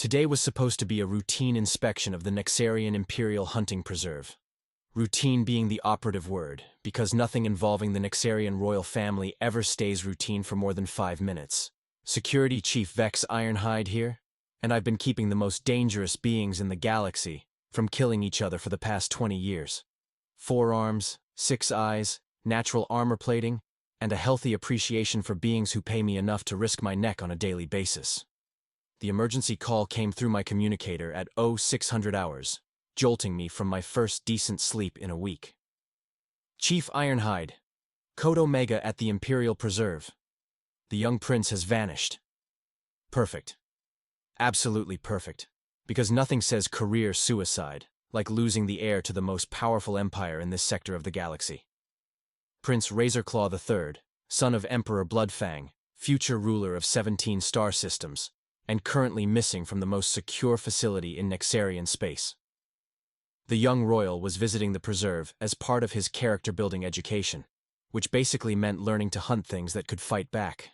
Today was supposed to be a routine inspection of the Nexarian Imperial hunting preserve. Routine being the operative word, because nothing involving the Nexarian royal family ever stays routine for more than 5 minutes. Security Chief Vex Ironhide here, and I've been keeping the most dangerous beings in the galaxy from killing each other for the past 20 years. 4 arms, 6 eyes, natural armor plating, and a healthy appreciation for beings who pay me enough to risk my neck on a daily basis. The emergency call came through my communicator at 0600 hours, jolting me from my first decent sleep in a week. Chief Ironhide, Code Omega at the Imperial Preserve. The young prince has vanished. Perfect. Absolutely perfect. Because nothing says career suicide like losing the heir to the most powerful empire in this sector of the galaxy. Prince Razorclaw III, son of Emperor Bloodfang, future ruler of 17 star systems, and currently missing from the most secure facility in Nexarian space. The young royal was visiting the preserve as part of his character-building education, which basically meant learning to hunt things that could fight back.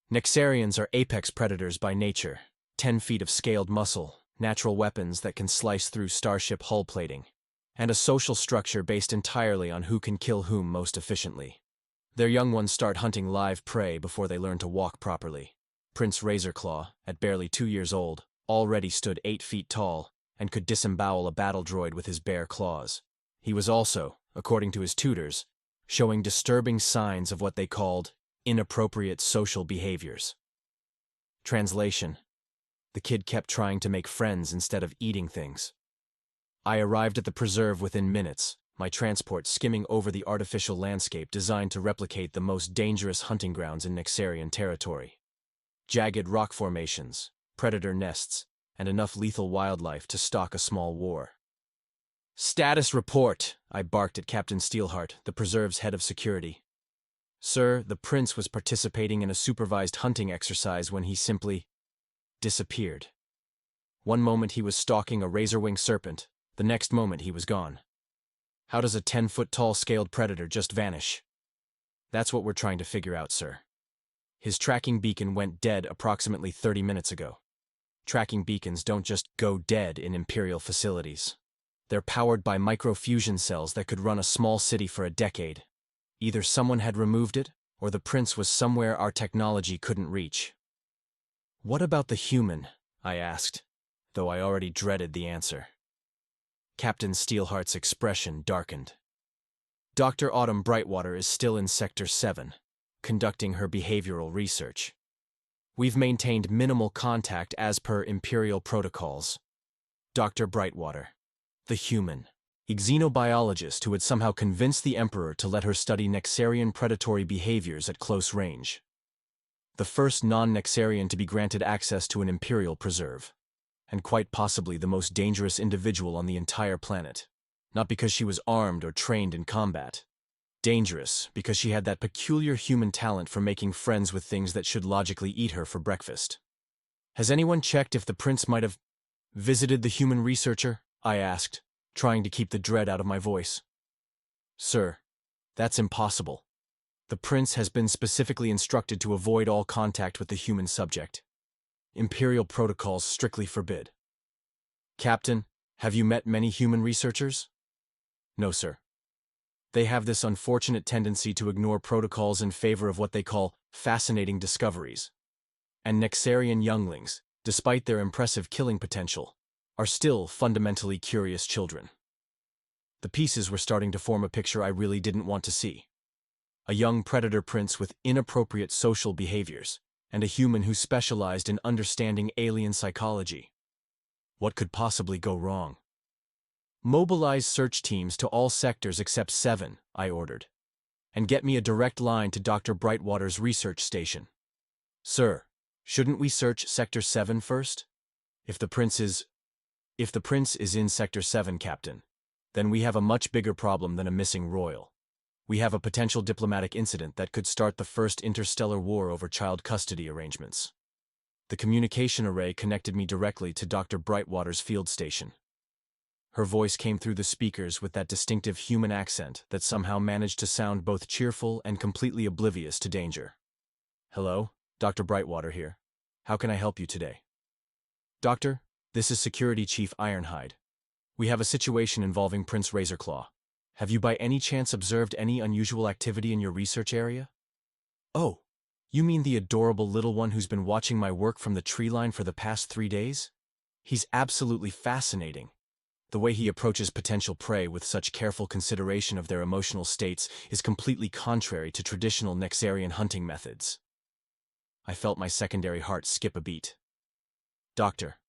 Nexarians are apex predators by nature, 10 feet of scaled muscle, natural weapons that can slice through starship hull plating, and a social structure based entirely on who can kill whom most efficiently. Their young ones start hunting live prey before they learn to walk properly. Prince Razorclaw, at barely 2 years old, already stood 8 feet tall and could disembowel a battle droid with his bare claws. He was also, according to his tutors, showing disturbing signs of what they called inappropriate social behaviors. Translation: the kid kept trying to make friends instead of eating things. I arrived at the preserve within minutes, my transport skimming over the artificial landscape designed to replicate the most dangerous hunting grounds in Nexarian territory. Jagged rock formations, predator nests, and enough lethal wildlife to stock a small war. "Status report," I barked at Captain Steelheart, the preserve's head of security. "Sir, the prince was participating in a supervised hunting exercise when he simply disappeared. One moment he was stalking a razor-wing serpent, the next moment he was gone. How does a 10-foot-tall scaled predator just vanish? That's what we're trying to figure out, sir. His tracking beacon went dead approximately 30 minutes ago. Tracking beacons don't just go dead in Imperial facilities. They're powered by microfusion cells that could run a small city for a decade. Either someone had removed it, or the prince was somewhere our technology couldn't reach." "What about the human?" I asked, though I already dreaded the answer. Captain Steelheart's expression darkened. "Dr. Autumn Brightwater is still in Sector 7, conducting her behavioral research. We've maintained minimal contact as per Imperial protocols. Dr. Brightwater, the human, a xenobiologist who had somehow convinced the Emperor to let her study Nexarian predatory behaviors at close range. The first non-Nexarian to be granted access to an Imperial preserve, and quite possibly the most dangerous individual on the entire planet. Not because she was armed or trained in combat. Dangerous because she had that peculiar human talent for making friends with things that should logically eat her for breakfast. Has anyone checked if the prince might have visited the human researcher?" I asked, trying to keep the dread out of my voice. "Sir, that's impossible. The prince has been specifically instructed to avoid all contact with the human subject. Imperial protocols strictly forbid." "Captain, have you met many human researchers?" "No, sir. They have this unfortunate tendency to ignore protocols in favor of what they call fascinating discoveries. And Nexarian younglings, despite their impressive killing potential, are still fundamentally curious children." The pieces were starting to form a picture I really didn't want to see. A young predator prince with inappropriate social behaviors, and a human who specialized in understanding alien psychology. What could possibly go wrong? "Mobilize search teams to all sectors except 7, I ordered. "And get me a direct line to Dr. Brightwater's research station." "Sir, shouldn't we search Sector 7 first? If the prince is in Sector 7, Captain, then we have a much bigger problem than a missing royal. We have a potential diplomatic incident that could start the first interstellar war over child custody arrangements." The communication array connected me directly to Dr. Brightwater's field station. Her voice came through the speakers with that distinctive human accent that somehow managed to sound both cheerful and completely oblivious to danger. "Hello, Dr. Brightwater here. How can I help you today?" "Doctor, This is Security Chief Ironhide. We have a situation involving Prince Razorclaw. Have you by any chance observed any unusual activity in your research area? Oh, you mean the adorable little one who's been watching my work from the tree line for the past 3 days? He's absolutely fascinating. The way he approaches potential prey with such careful consideration of their emotional states is completely contrary to traditional Nexarian hunting methods. I felt my secondary heart skip a beat. Doctor,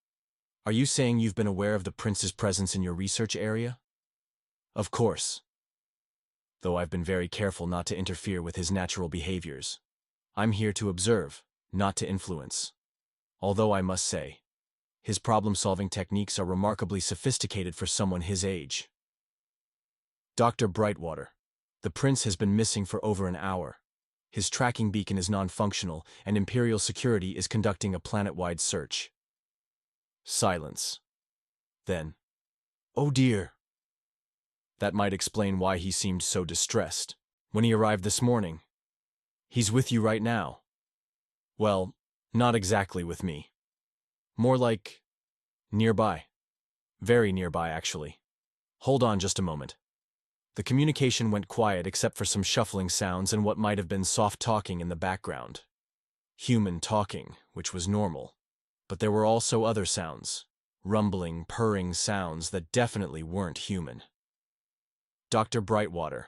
are you saying you've been aware of the prince's presence in your research area? Of course. Though I've been very careful not to interfere with his natural behaviors. I'm here to observe, not to influence. Although I must say, his problem-solving techniques are remarkably sophisticated for someone his age. Dr. Brightwater, the prince has been missing for over an hour. His tracking beacon is non-functional, and Imperial security is conducting a planet-wide search. Silence. Then, oh dear. That might explain why he seemed so distressed when he arrived this morning. He's with you right now. Well, not exactly with me. More like nearby. Very nearby, actually. Hold on just a moment. The communication went quiet except for some shuffling sounds and what might have been soft talking in the background. Human talking, which was normal. But there were also other sounds. Rumbling, purring sounds that definitely weren't human. Dr. Brightwater,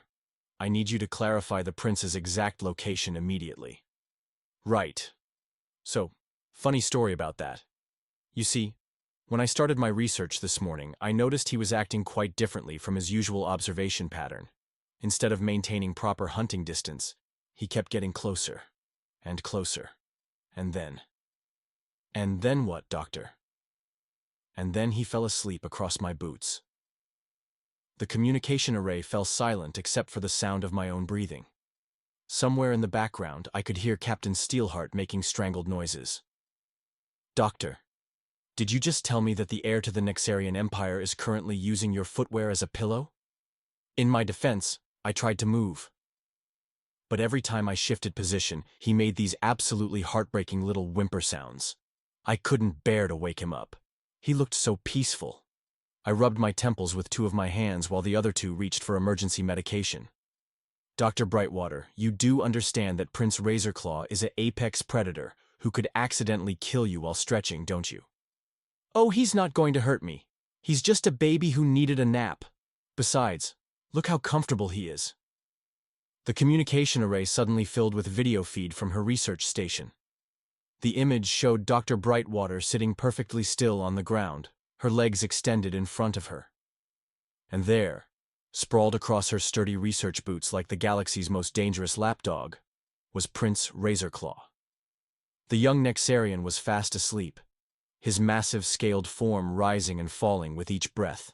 I need you to clarify the prince's exact location immediately. Right. So, funny story about that. You see, when I started my research this morning, I noticed he was acting quite differently from his usual observation pattern. Instead of maintaining proper hunting distance, he kept getting closer, and closer, and then. And then what, Doctor? And then he fell asleep across my boots. The communication array fell silent except for the sound of my own breathing. Somewhere in the background, I could hear Captain Steelheart making strangled noises. Doctor, did you just tell me that the heir to the Nexarian Empire is currently using your footwear as a pillow? In my defense, I tried to move. But every time I shifted position, he made these absolutely heartbreaking little whimper sounds. I couldn't bear to wake him up. He looked so peaceful. I rubbed my temples with 2 of my hands while the other 2 reached for emergency medication. Dr. Brightwater, you do understand that Prince Razorclaw is an apex predator who could accidentally kill you while stretching, don't you? Oh, he's not going to hurt me. He's just a baby who needed a nap. Besides, look how comfortable he is. The communication array suddenly filled with video feed from her research station. The image showed Dr. Brightwater sitting perfectly still on the ground, her legs extended in front of her. And there, sprawled across her sturdy research boots like the galaxy's most dangerous lapdog, was Prince Razorclaw. The young Nexarian was fast asleep, his massive scaled form rising and falling with each breath.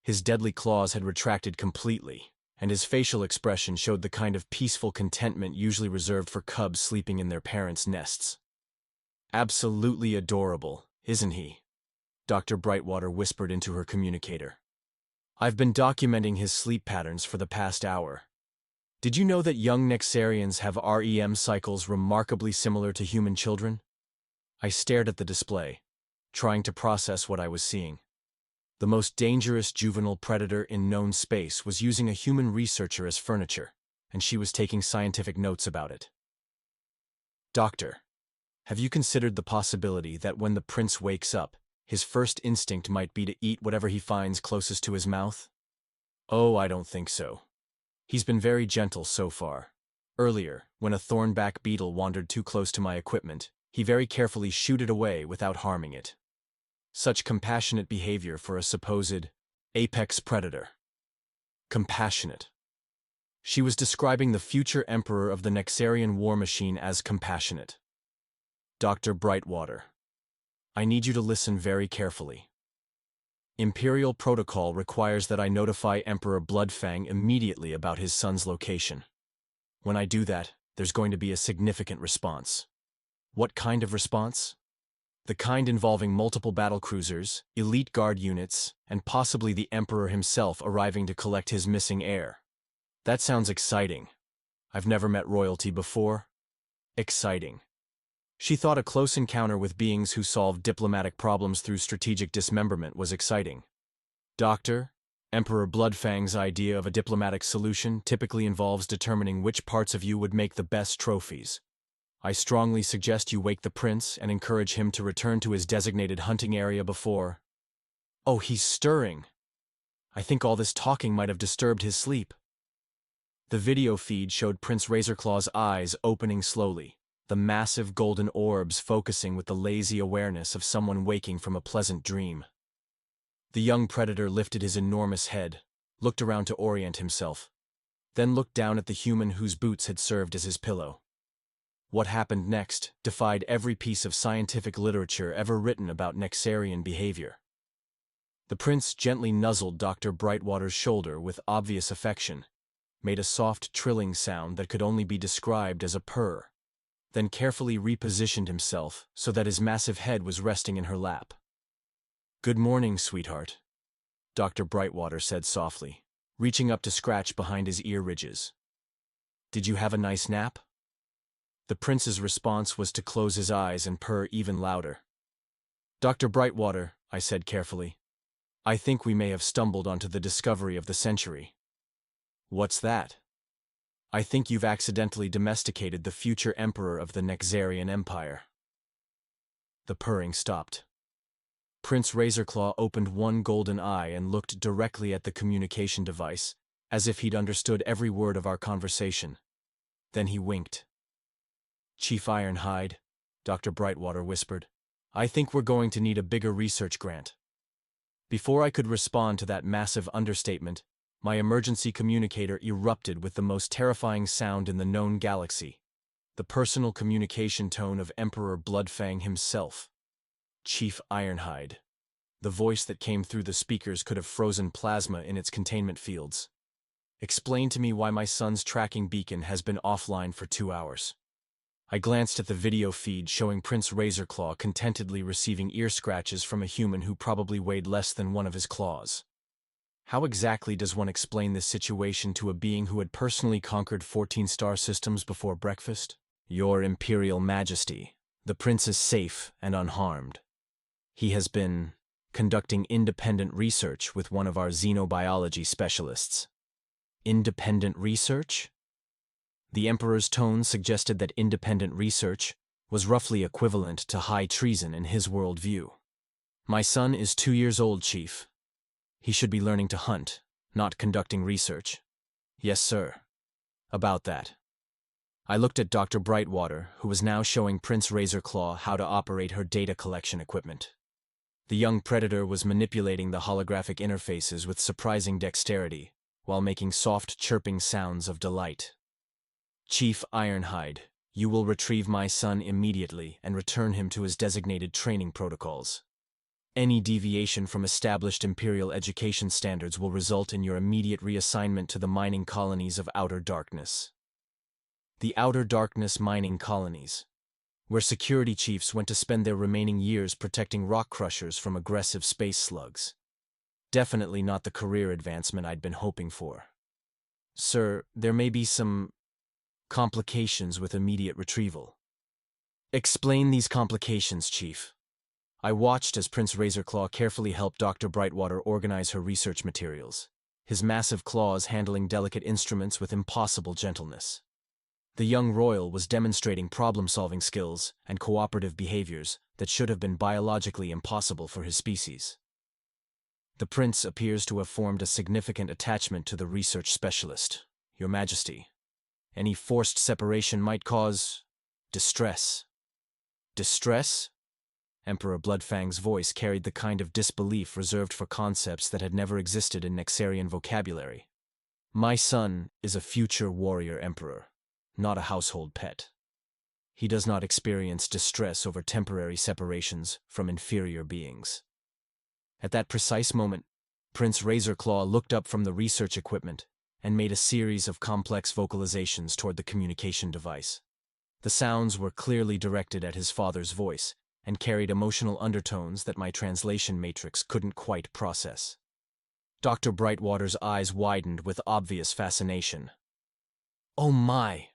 His deadly claws had retracted completely, and his facial expression showed the kind of peaceful contentment usually reserved for cubs sleeping in their parents' nests. Absolutely adorable, isn't he? Dr. Brightwater whispered into her communicator. I've been documenting his sleep patterns for the past hour. Did you know that young Nexarians have REM cycles remarkably similar to human children? I stared at the display, trying to process what I was seeing. The most dangerous juvenile predator in known space was using a human researcher as furniture, and she was taking scientific notes about it. Doctor, have you considered the possibility that when the prince wakes up, his first instinct might be to eat whatever he finds closest to his mouth? Oh, I don't think so. He's been very gentle so far. Earlier, when a thornback beetle wandered too close to my equipment, he very carefully shooed it away without harming it. Such compassionate behavior for a supposed apex predator. Compassionate. She was describing the future emperor of the Nexarian war machine as compassionate. Dr. Brightwater, I need you to listen very carefully. Imperial protocol requires that I notify Emperor Bloodfang immediately about his son's location. When I do that, there's going to be a significant response. What kind of response? The kind involving multiple battlecruisers, elite guard units, and possibly the Emperor himself arriving to collect his missing heir. That sounds exciting. I've never met royalty before. Exciting. She thought a close encounter with beings who solved diplomatic problems through strategic dismemberment was exciting. Doctor, Emperor Bloodfang's idea of a diplomatic solution typically involves determining which parts of you would make the best trophies. I strongly suggest you wake the prince and encourage him to return to his designated hunting area before. Oh, he's stirring. I think all this talking might have disturbed his sleep. The video feed showed Prince Razorclaw's eyes opening slowly, the massive golden orbs focusing with the lazy awareness of someone waking from a pleasant dream. The young predator lifted his enormous head, looked around to orient himself, then looked down at the human whose boots had served as his pillow. What happened next defied every piece of scientific literature ever written about Nexarian behavior. The prince gently nuzzled Dr. Brightwater's shoulder with obvious affection, made a soft trilling sound that could only be described as a purr, then carefully repositioned himself so that his massive head was resting in her lap. "Good morning, sweetheart," Dr. Brightwater said softly, reaching up to scratch behind his ear ridges. "Did you have a nice nap?" The prince's response was to close his eyes and purr even louder. "Dr. Brightwater," I said carefully, "I think we may have stumbled onto the discovery of the century." "What's that?" "I think you've accidentally domesticated the future emperor of the Nexarian Empire." The purring stopped. Prince Razorclaw opened one golden eye and looked directly at the communication device, as if he'd understood every word of our conversation. Then he winked. "Chief Ironhide," Dr. Brightwater whispered, "I think we're going to need a bigger research grant." Before I could respond to that massive understatement, my emergency communicator erupted with the most terrifying sound in the known galaxy, the personal communication tone of Emperor Bloodfang himself. Chief Ironhide. The voice that came through the speakers could have frozen plasma in its containment fields. "Explain to me why my son's tracking beacon has been offline for 2 hours." I glanced at the video feed showing Prince Razorclaw contentedly receiving ear scratches from a human who probably weighed less than one of his claws. How exactly does one explain this situation to a being who had personally conquered 14 star systems before breakfast? "Your Imperial Majesty, the prince is safe and unharmed. He has been conducting independent research with one of our xenobiology specialists." Independent research? The Emperor's tone suggested that independent research was roughly equivalent to high treason in his worldview. "My son is 2 years old, Chief. He should be learning to hunt, not conducting research." "Yes, sir." "About that." I looked at Dr. Brightwater, who was now showing Prince Razorclaw how to operate her data collection equipment. The young predator was manipulating the holographic interfaces with surprising dexterity, while making soft chirping sounds of delight. "Chief Ironhide, you will retrieve my son immediately and return him to his designated training protocols. Any deviation from established Imperial education standards will result in your immediate reassignment to the mining colonies of Outer Darkness." The Outer Darkness mining colonies, where security chiefs went to spend their remaining years protecting rock crushers from aggressive space slugs. Definitely not the career advancement I'd been hoping for. "Sir, there may be some complications with immediate retrieval." "Explain these complications, Chief." I watched as Prince Razorclaw carefully helped Dr. Brightwater organize her research materials, his massive claws handling delicate instruments with impossible gentleness. The young royal was demonstrating problem-solving skills and cooperative behaviors that should have been biologically impossible for his species. "The prince appears to have formed a significant attachment to the research specialist, Your Majesty. Any forced separation might cause distress." "Distress?" Emperor Bloodfang's voice carried the kind of disbelief reserved for concepts that had never existed in Nexarian vocabulary. "My son is a future warrior emperor, not a household pet. He does not experience distress over temporary separations from inferior beings." At that precise moment, Prince Razorclaw looked up from the research equipment and made a series of complex vocalizations toward the communication device. The sounds were clearly directed at his father's voice and carried emotional undertones that my translation matrix couldn't quite process. Dr. Brightwater's eyes widened with obvious fascination. "Oh my!"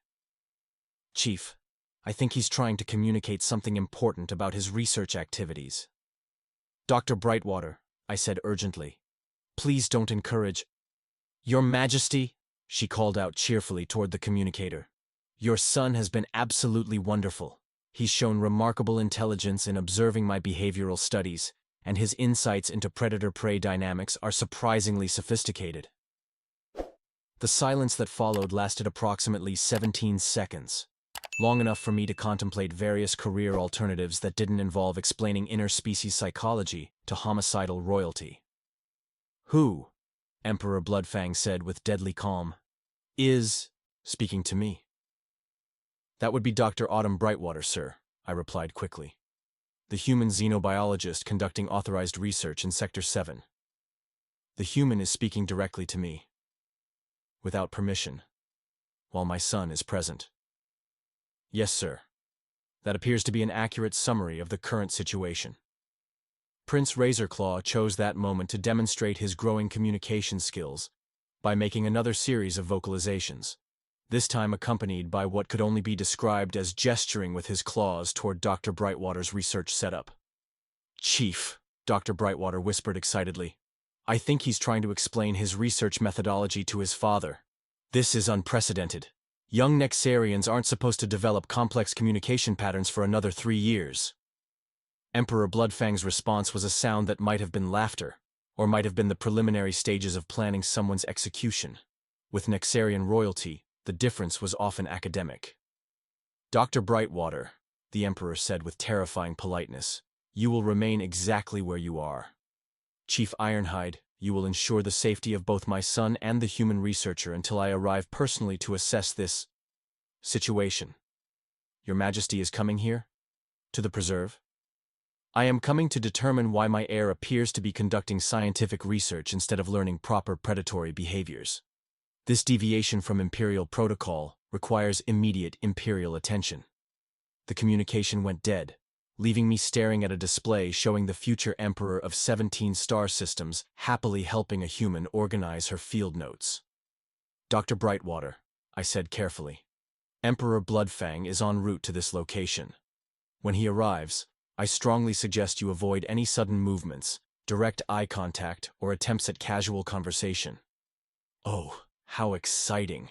"Chief, I think he's trying to communicate something important about his research activities. Dr. Brightwater, I said urgently, please don't encourage. Your Majesty, she called out cheerfully toward the communicator. Your son has been absolutely wonderful. He's shown remarkable intelligence in observing my behavioral studies, and his insights into predator-prey dynamics are surprisingly sophisticated. The silence that followed lasted approximately 17 seconds, long enough for me to contemplate various career alternatives that didn't involve explaining interspecies psychology to homicidal royalty. Who, Emperor Bloodfang said with deadly calm, is speaking to me? That would be Dr. Autumn Brightwater, sir, I replied quickly. The human xenobiologist conducting authorized research in Sector 7. The human is speaking directly to me, without permission, while my son is present. Yes, sir. That appears to be an accurate summary of the current situation. Prince Razorclaw chose that moment to demonstrate his growing communication skills by making another series of vocalizations, this time accompanied by what could only be described as gesturing with his claws toward Dr. Brightwater's research setup. Chief, Dr. Brightwater whispered excitedly, I think he's trying to explain his research methodology to his father. This is unprecedented. Young Nexarians aren't supposed to develop complex communication patterns for another 3 years. Emperor Bloodfang's response was a sound that might have been laughter, or might have been the preliminary stages of planning someone's execution. With Nexarian royalty, the difference was often academic. Dr. Brightwater, the Emperor said with terrifying politeness, you will remain exactly where you are. Chief Ironhide, you will ensure the safety of both my son and the human researcher until I arrive personally to assess this situation. Your Majesty is coming here? To the preserve? I am coming to determine why my heir appears to be conducting scientific research instead of learning proper predatory behaviors. This deviation from Imperial protocol requires immediate Imperial attention. The communication went dead, leaving me staring at a display showing the future Emperor of 17 star systems happily helping a human organize her field notes. Dr. Brightwater, I said carefully, Emperor Bloodfang is en route to this location. When he arrives, I strongly suggest you avoid any sudden movements, direct eye contact, or attempts at casual conversation. Oh, how exciting!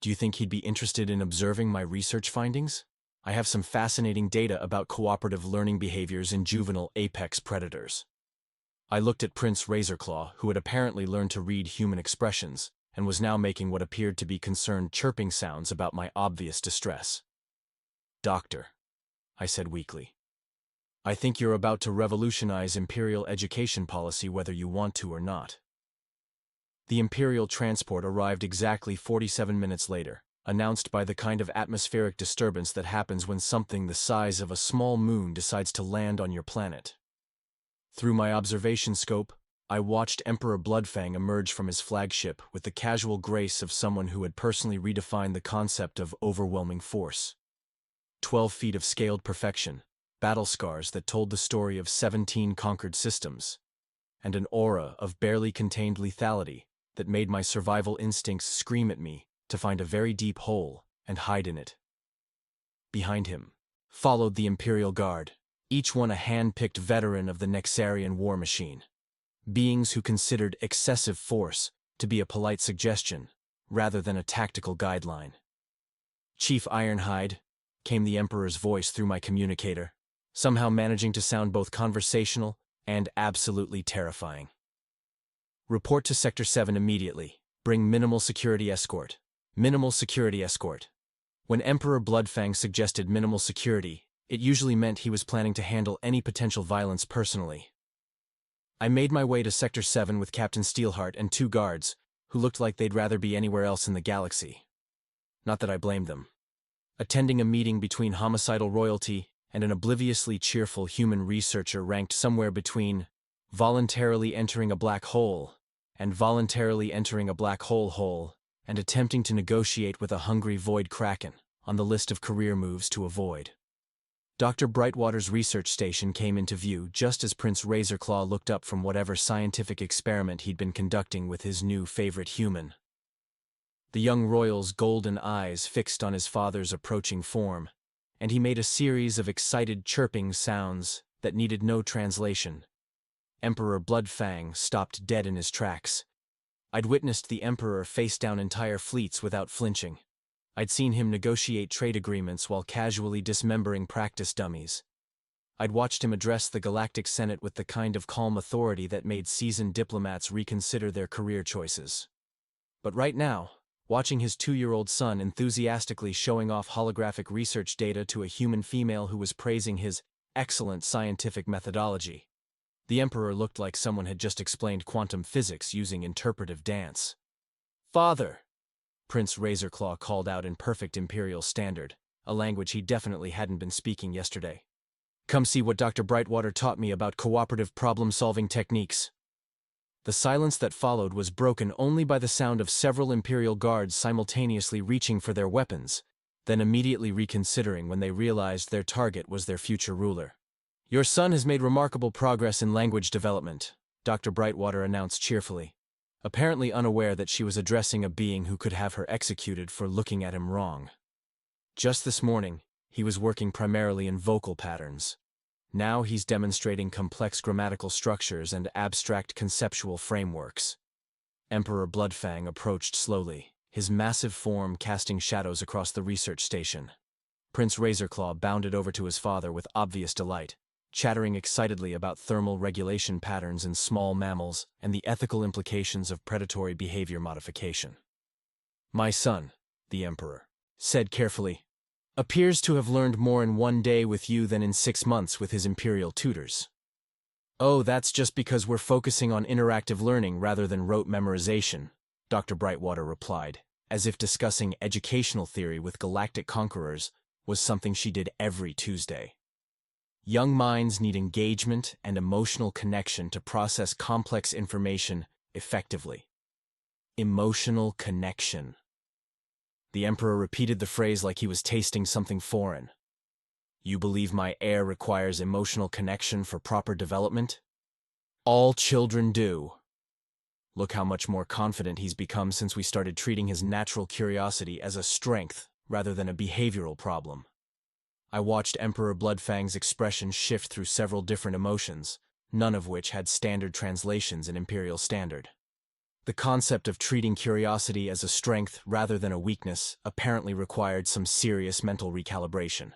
Do you think he'd be interested in observing my research findings? I have some fascinating data about cooperative learning behaviors in juvenile apex predators. I looked at Prince Razorclaw, who had apparently learned to read human expressions, and was now making what appeared to be concerned chirping sounds about my obvious distress. Doctor, I said weakly, I think you're about to revolutionize Imperial education policy whether you want to or not. The Imperial transport arrived exactly 47 minutes later, announced by the kind of atmospheric disturbance that happens when something the size of a small moon decides to land on your planet. Through my observation scope, I watched Emperor Bloodfang emerge from his flagship with the casual grace of someone who had personally redefined the concept of overwhelming force. 12 feet of scaled perfection, battle scars that told the story of 17 conquered systems, and an aura of barely contained lethality that made my survival instincts scream at me to find a very deep hole and hide in it. Behind him followed the Imperial Guard, each one a hand-picked veteran of the Nexarian war machine, beings who considered excessive force to be a polite suggestion rather than a tactical guideline. Chief Ironhide, came the Emperor's voice through my communicator, somehow managing to sound both conversational and absolutely terrifying. Report to Sector 7 immediately. Bring minimal security escort. Minimal security escort. When Emperor Bloodfang suggested minimal security, it usually meant he was planning to handle any potential violence personally. I made my way to Sector 7 with Captain Steelheart and 2 guards, who looked like they'd rather be anywhere else in the galaxy. Not that I blamed them. Attending a meeting between homicidal royalty and an obliviously cheerful human researcher ranked somewhere between voluntarily entering a black hole and voluntarily entering a black hole and attempting to negotiate with a hungry void kraken on the list of career moves to avoid. Dr. Brightwater's research station came into view just as Prince Razorclaw looked up from whatever scientific experiment he'd been conducting with his new favorite human. The young royal's golden eyes fixed on his father's approaching form, and he made a series of excited chirping sounds that needed no translation. Emperor Bloodfang stopped dead in his tracks. I'd witnessed the Emperor face down entire fleets without flinching. I'd seen him negotiate trade agreements while casually dismembering practice dummies. I'd watched him address the Galactic Senate with the kind of calm authority that made seasoned diplomats reconsider their career choices. But right now, watching his 2-year-old son enthusiastically showing off holographic research data to a human female who was praising his excellent scientific methodology, the Emperor looked like someone had just explained quantum physics using interpretive dance. "Father!" Prince Razorclaw called out in perfect Imperial standard, a language he definitely hadn't been speaking yesterday. "Come see what Dr. Brightwater taught me about cooperative problem-solving techniques." The silence that followed was broken only by the sound of several Imperial guards simultaneously reaching for their weapons, then immediately reconsidering when they realized their target was their future ruler. "Your son has made remarkable progress in language development," Dr. Brightwater announced cheerfully, apparently unaware that she was addressing a being who could have her executed for looking at him wrong. Just this morning, he was working primarily in vocal patterns. Now he's demonstrating complex grammatical structures and abstract conceptual frameworks. Emperor Bloodfang approached slowly, his massive form casting shadows across the research station. Prince Razorclaw bounded over to his father with obvious delight, chattering excitedly about thermal regulation patterns in small mammals and the ethical implications of predatory behavior modification. "My son," the Emperor said carefully, "appears to have learned more in 1 day with you than in 6 months with his Imperial tutors." "Oh, that's just because we're focusing on interactive learning rather than rote memorization," Dr. Brightwater replied, as if discussing educational theory with galactic conquerors was something she did every Tuesday. Young minds need engagement and emotional connection to process complex information effectively. Emotional connection. The Emperor repeated the phrase like he was tasting something foreign. "You believe my heir requires emotional connection for proper development? All children do. Look how much more confident he's become since we started treating his natural curiosity as a strength rather than a behavioral problem." I watched Emperor Bloodfang's expression shift through several different emotions, none of which had standard translations in Imperial Standard. The concept of treating curiosity as a strength rather than a weakness apparently required some serious mental recalibration.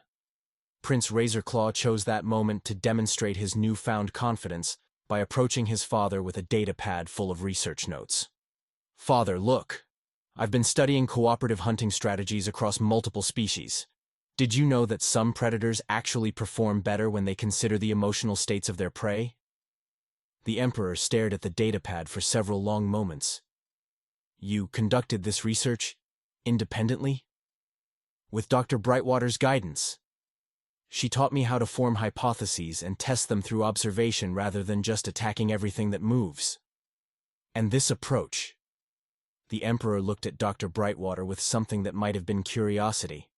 Prince Razorclaw chose that moment to demonstrate his newfound confidence by approaching his father with a datapad full of research notes. "Father, look. I've been studying cooperative hunting strategies across multiple species. Did you know that some predators actually perform better when they consider the emotional states of their prey?" The Emperor stared at the datapad for several long moments. "You conducted this research independently?" "With Dr. Brightwater's guidance. She taught me how to form hypotheses and test them through observation rather than just attacking everything that moves. And this approach..." The Emperor looked at Dr. Brightwater with something that might have been curiosity.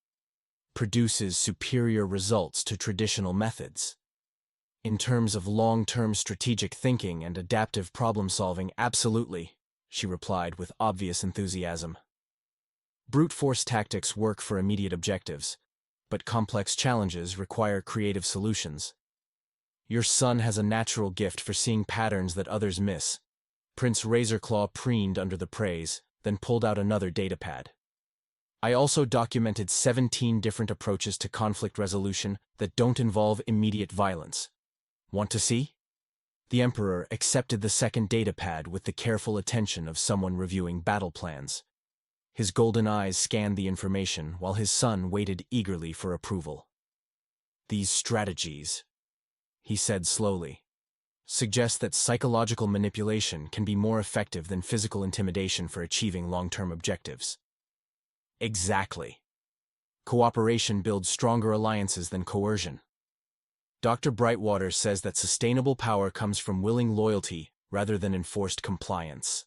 "Produces superior results to traditional methods. In terms of long-term strategic thinking and adaptive problem-solving, absolutely," she replied with obvious enthusiasm. "Brute force tactics work for immediate objectives, but complex challenges require creative solutions. Your son has a natural gift for seeing patterns that others miss." Prince Razorclaw preened under the praise, then pulled out another datapad. "I also documented 17 different approaches to conflict resolution that don't involve immediate violence. Want to see?" The Emperor accepted the second datapad with the careful attention of someone reviewing battle plans. His golden eyes scanned the information while his son waited eagerly for approval. "These strategies," he said slowly, "suggest that psychological manipulation can be more effective than physical intimidation for achieving long-term objectives." "Exactly. Cooperation builds stronger alliances than coercion. Dr. Brightwater says that sustainable power comes from willing loyalty rather than enforced compliance."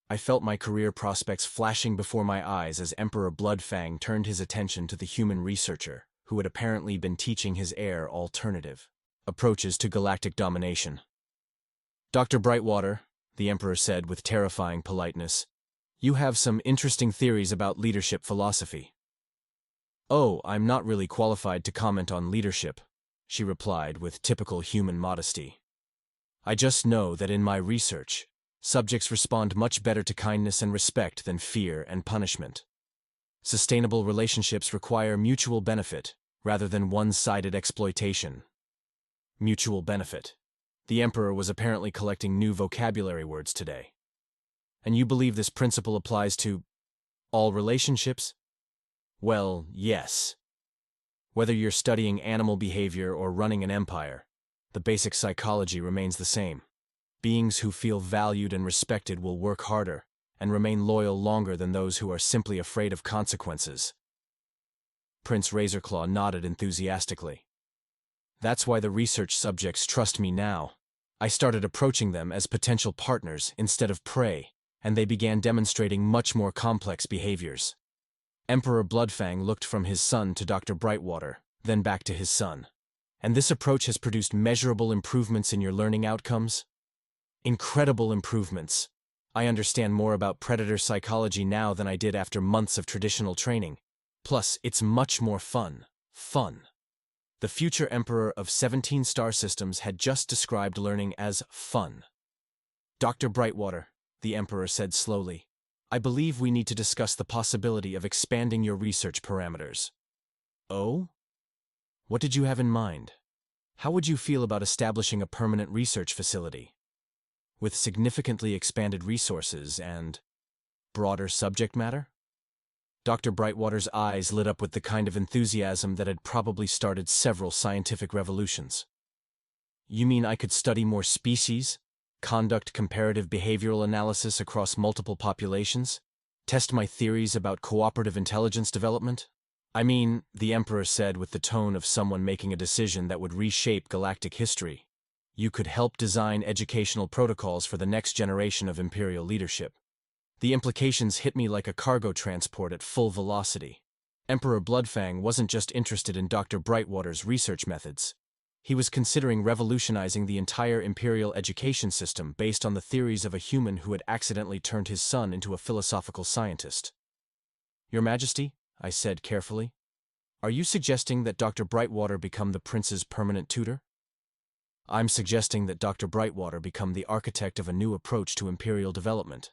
I felt my career prospects flashing before my eyes as Emperor Bloodfang turned his attention to the human researcher, who had apparently been teaching his heir alternative approaches to galactic domination. "Dr. Brightwater," the Emperor said with terrifying politeness, "you have some interesting theories about leadership philosophy." "Oh, I'm not really qualified to comment on leadership," she replied with typical human modesty. "I just know that in my research, subjects respond much better to kindness and respect than fear and punishment. Sustainable relationships require mutual benefit, rather than one-sided exploitation." Mutual benefit. The Emperor was apparently collecting new vocabulary words today. "And you believe this principle applies to all relationships?" "Well, yes. Whether you're studying animal behavior or running an empire, the basic psychology remains the same. Beings who feel valued and respected will work harder and remain loyal longer than those who are simply afraid of consequences." Prince Razorclaw nodded enthusiastically. "That's why the research subjects trust me now. I started approaching them as potential partners instead of prey, and they began demonstrating much more complex behaviors." Emperor Bloodfang looked from his son to Dr. Brightwater, then back to his son. "And this approach has produced measurable improvements in your learning outcomes?" "Incredible improvements. I understand more about predator psychology now than I did after months of traditional training. Plus, it's much more fun. Fun." The future Emperor of 17 star systems had just described learning as fun. "Dr. Brightwater," the Emperor said slowly, "I believe we need to discuss the possibility of expanding your research parameters." "Oh? What did you have in mind? How would you feel about establishing a permanent research facility with significantly expanded resources and broader subject matter?" Dr. Brightwater's eyes lit up with the kind of enthusiasm that had probably started several scientific revolutions. "You mean I could study more species, conduct comparative behavioral analysis across multiple populations, test my theories about cooperative intelligence development?" "I mean," the Emperor said with the tone of someone making a decision that would reshape galactic history, "you could help design educational protocols for the next generation of Imperial leadership." The implications hit me like a cargo transport at full velocity. Emperor Bloodfang wasn't just interested in Dr. Brightwater's research methods. He was considering revolutionizing the entire Imperial education system based on the theories of a human who had accidentally turned his son into a philosophical scientist. "Your Majesty," I said carefully, "are you suggesting that Dr. Brightwater become the prince's permanent tutor?" "I'm suggesting that Dr. Brightwater become the architect of a new approach to Imperial development.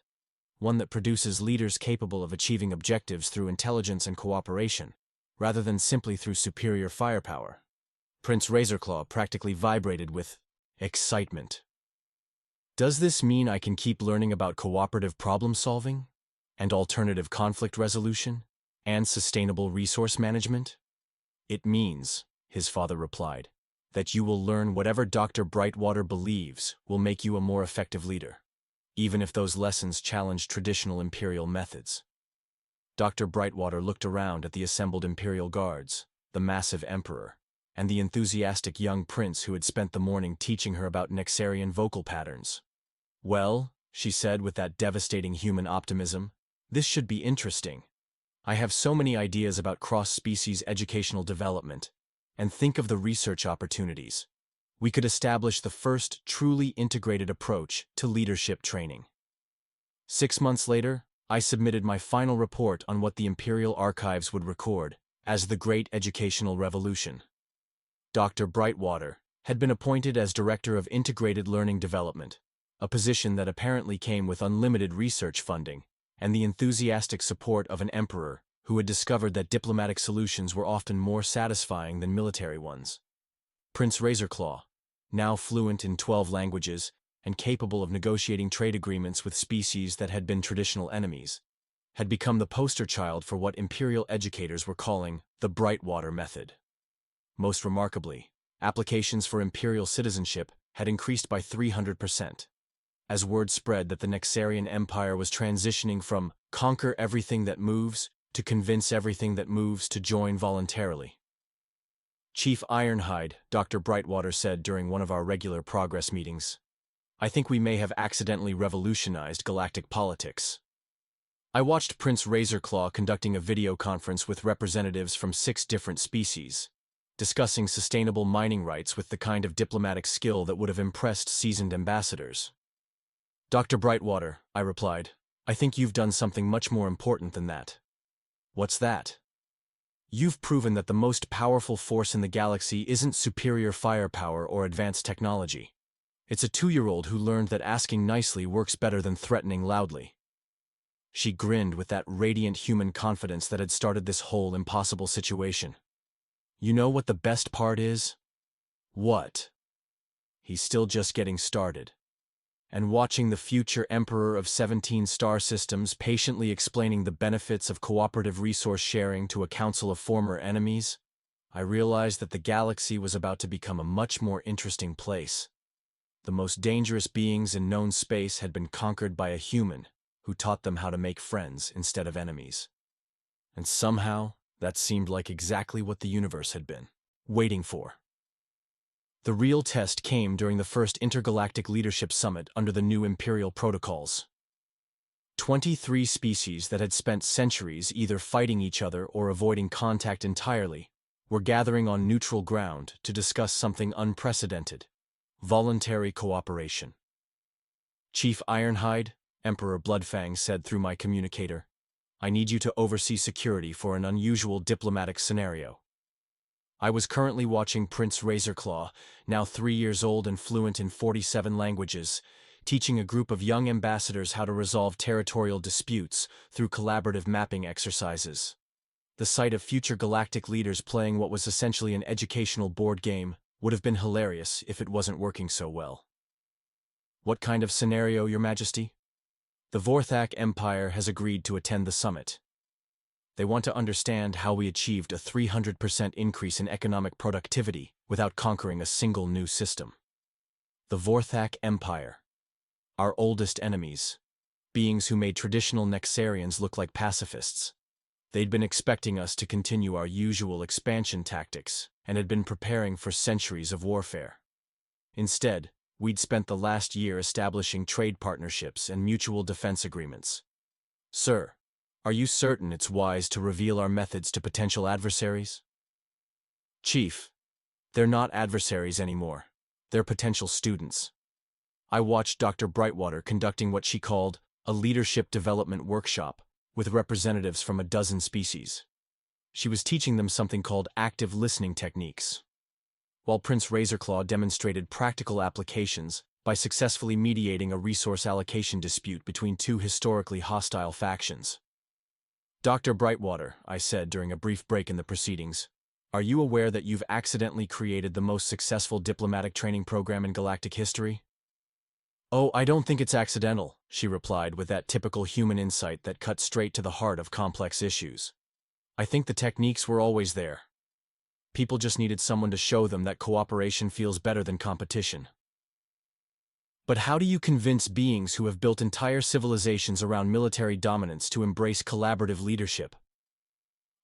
One that produces leaders capable of achieving objectives through intelligence and cooperation, rather than simply through superior firepower." Prince Razorclaw practically vibrated with excitement. "Does this mean I can keep learning about cooperative problem-solving, and alternative conflict resolution, and sustainable resource management?" "It means," his father replied, "that you will learn whatever Dr. Brightwater believes will make you a more effective leader, even if those lessons challenge traditional Imperial methods." Dr. Brightwater looked around at the assembled Imperial guards, the massive Emperor, and the enthusiastic young prince who had spent the morning teaching her about Nexarian vocal patterns. "Well," she said with that devastating human optimism, "this should be interesting. I have so many ideas about cross-species educational development, and think of the research opportunities. We could establish the first truly integrated approach to leadership training." 6 months later, I submitted my final report on what the Imperial Archives would record as the Great Educational Revolution. Dr. Brightwater had been appointed as Director of Integrated Learning Development, a position that apparently came with unlimited research funding and the enthusiastic support of an emperor who had discovered that diplomatic solutions were often more satisfying than military ones. Prince Razorclaw, now fluent in 12 languages and capable of negotiating trade agreements with species that had been traditional enemies, had become the poster child for what Imperial educators were calling the Brightwater method. Most remarkably, applications for Imperial citizenship had increased by 300%. As word spread that the Nexarian Empire was transitioning from conquer everything that moves to convince everything that moves to join voluntarily. "Chief Ironhide," Dr. Brightwater said during one of our regular progress meetings, "I think we may have accidentally revolutionized galactic politics." I watched Prince Razorclaw conducting a video conference with representatives from 6 different species, discussing sustainable mining rights with the kind of diplomatic skill that would have impressed seasoned ambassadors. "Dr. Brightwater," I replied, "I think you've done something much more important than that." "What's that?" You've proven that the most powerful force in the galaxy isn't superior firepower or advanced technology. It's a 2-year-old who learned that asking nicely works better than threatening loudly. She grinned with that radiant human confidence that had started this whole impossible situation. You know what the best part is? What? He's still just getting started. And watching the future Emperor of 17 star systems patiently explaining the benefits of cooperative resource sharing to a council of former enemies, I realized that the galaxy was about to become a much more interesting place. The most dangerous beings in known space had been conquered by a human who taught them how to make friends instead of enemies. And somehow, that seemed like exactly what the universe had been waiting for. The real test came during the first Intergalactic Leadership Summit under the new Imperial protocols. 23 species that had spent centuries either fighting each other or avoiding contact entirely were gathering on neutral ground to discuss something unprecedented: voluntary cooperation. Chief Ironhide, Emperor Bloodfang said through my communicator, "I need you to oversee security for an unusual diplomatic scenario." I was currently watching Prince Razorclaw, now 3 years old and fluent in 47 languages, teaching a group of young ambassadors how to resolve territorial disputes through collaborative mapping exercises. The sight of future galactic leaders playing what was essentially an educational board game would have been hilarious if it wasn't working so well. What kind of scenario, Your Majesty? The Vorthak Empire has agreed to attend the summit. They want to understand how we achieved a 300% increase in economic productivity without conquering a single new system. The Vorthak Empire. Our oldest enemies. Beings who made traditional Nexarians look like pacifists. They'd been expecting us to continue our usual expansion tactics and had been preparing for centuries of warfare. Instead, we'd spent the last year establishing trade partnerships and mutual defense agreements. Sir, are you certain it's wise to reveal our methods to potential adversaries? Chief, they're not adversaries anymore. They're potential students. I watched Dr. Brightwater conducting what she called a leadership development workshop with representatives from a dozen species. She was teaching them something called active listening techniques, while Prince Razorclaw demonstrated practical applications by successfully mediating a resource allocation dispute between 2 historically hostile factions. Dr. Brightwater, I said during a brief break in the proceedings, are you aware that you've accidentally created the most successful diplomatic training program in galactic history? Oh, I don't think it's accidental, she replied with that typical human insight that cut straight to the heart of complex issues. I think the techniques were always there. People just needed someone to show them that cooperation feels better than competition. But how do you convince beings who have built entire civilizations around military dominance to embrace collaborative leadership?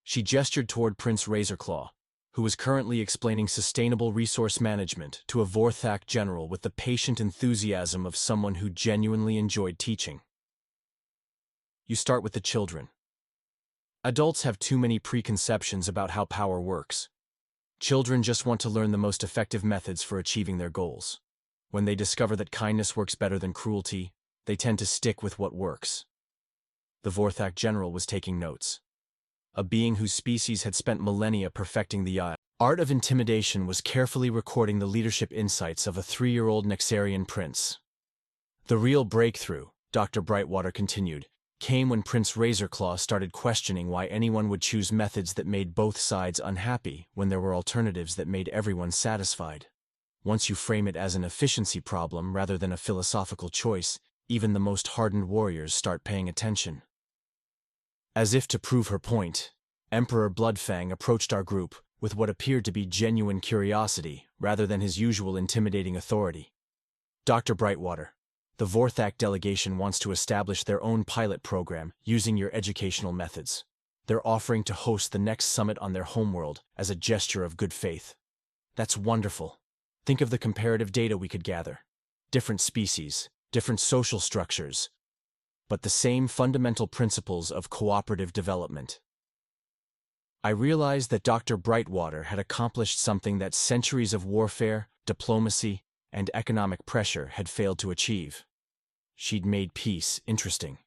She gestured toward Prince Razorclaw, who was currently explaining sustainable resource management to a Vorthak general with the patient enthusiasm of someone who genuinely enjoyed teaching. You start with the children. Adults have too many preconceptions about how power works. Children just want to learn the most effective methods for achieving their goals. When they discover that kindness works better than cruelty, they tend to stick with what works. The Vorthak general was taking notes. A being whose species had spent millennia perfecting the art of intimidation was carefully recording the leadership insights of a 3-year-old Nexarian prince. The real breakthrough, Dr. Brightwater continued, came when Prince Razorclaw started questioning why anyone would choose methods that made both sides unhappy when there were alternatives that made everyone satisfied. Once you frame it as an efficiency problem rather than a philosophical choice, even the most hardened warriors start paying attention. As if to prove her point, Emperor Bloodfang approached our group with what appeared to be genuine curiosity rather than his usual intimidating authority. Dr. Brightwater, the Vorthak delegation wants to establish their own pilot program using your educational methods. They're offering to host the next summit on their homeworld as a gesture of good faith. That's wonderful. Think of the comparative data we could gather. Different species, different social structures, but the same fundamental principles of cooperative development. I realized that Dr. Brightwater had accomplished something that centuries of warfare, diplomacy, and economic pressure had failed to achieve. She'd made peace interesting.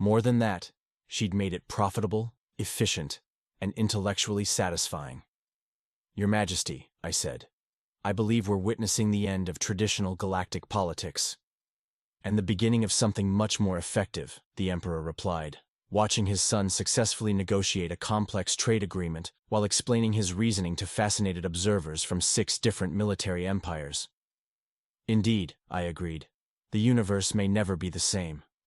More than that, she'd made it profitable, efficient, and intellectually satisfying. Your Majesty, I said, I believe we're witnessing the end of traditional galactic politics. And the beginning of something much more effective, the Emperor replied, watching his son successfully negotiate a complex trade agreement while explaining his reasoning to fascinated observers from 6 different military empires. Indeed, I agreed, the universe may never be the same.